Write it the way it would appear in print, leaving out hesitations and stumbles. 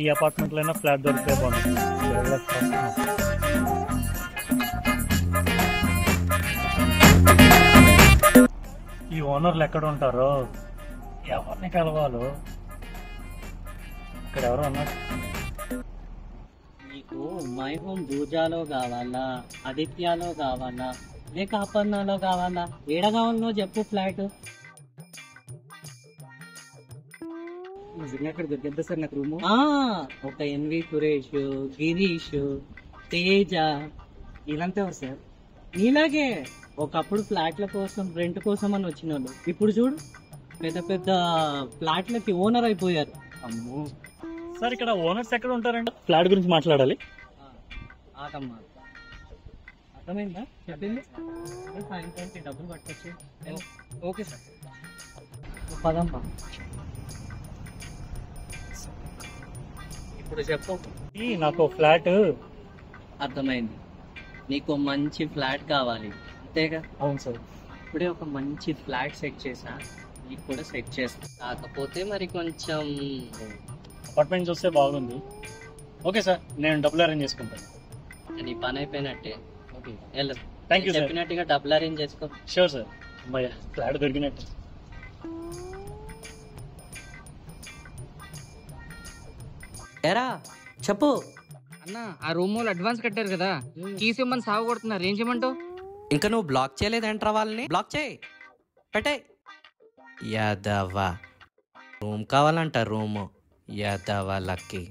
ఈ అపార్ట్మెంట్లో అయినా ఫ్లాట్ దొరికితే బాగుంది. ఈ ఓనర్లు ఎక్కడ ఉంటారో, ఎవరిని కలవాలో. ఇక్కడ ఎవరో ఉన్నారు. నీకు మై హోమ్ దూజాలో కావాలా, ఆదిత్యాలో కావాలా, లేక అపర్ణలో కావాలా? ఏడ కావాలనో చెప్పు ఫ్లాట్. నిజంగా అక్కడ దొరికిద్దా సార్ నాకు రూము? ఒక ఎన్వి సురేష్, గిరీష్, తేజ ఇలాంటి ఎవరు సార్? నీలాగే ఒకప్పుడు ఫ్లాట్ల కోసం రెంట్ కోసం అని వచ్చిన వాళ్ళు ఇప్పుడు చూడు పెద్ద పెద్ద ఫ్లాట్లకి ఓనర్ అయిపోయారు. అమ్మో సార్, ఇక్కడ ఓనర్స్ ఎక్కడ ఉంటారండి? ఫ్లాట్ గురించి మాట్లాడాలి. ఆటమ్మా అర్థమైందా చెప్పింది? సాయంత్రానికి డబ్బులు పట్టుకొచ్చి. Okay sir. పదమ్మా. ఇప్పుడు చెప్పు. నాకు ఫ్లాట్. అర్థమైంది, నీకు మంచి ఫ్లాట్ కావాలి అంతేగా? అవును సార్. ఇప్పుడే ఒక మంచి ఫ్లాట్ సెట్ చేసా, నీకు కూడా సెట్ చేస్తా. కాకపోతే మరి కొంచెం అపార్ట్మెంట్ చూస్తే బాగుంది. ఓకే సార్, నేను డబ్బులు అరేంజ్ చేసుకుంటాను. నీ పని అయిపోయినట్టే. ఓకే, వెళ్ళదు. Thank you sir. చెప్పినట్టుగా డబ్బులు అరేంజ్ చేసుకో. Sure sir. అమ్మాయ్యా, ఫ్లాట్ దొరికినట్టు. ఎరా చెప్పు. అన్న, ఆ రూమ్ వాళ్ళు అడ్వాన్స్ కట్టారు కదా, కీస్ ఇమ్మని సాగు కొడుతున్నారు. ఏం చేయమంటావు? ఇంకా నువ్వు బ్లాక్ చేయలేదంటారా వాళ్ళని? బ్లాక్ చేయి, పెట్టే. యాదవా రూమ్ కావాలంట, రూము యాదవా లక్కి.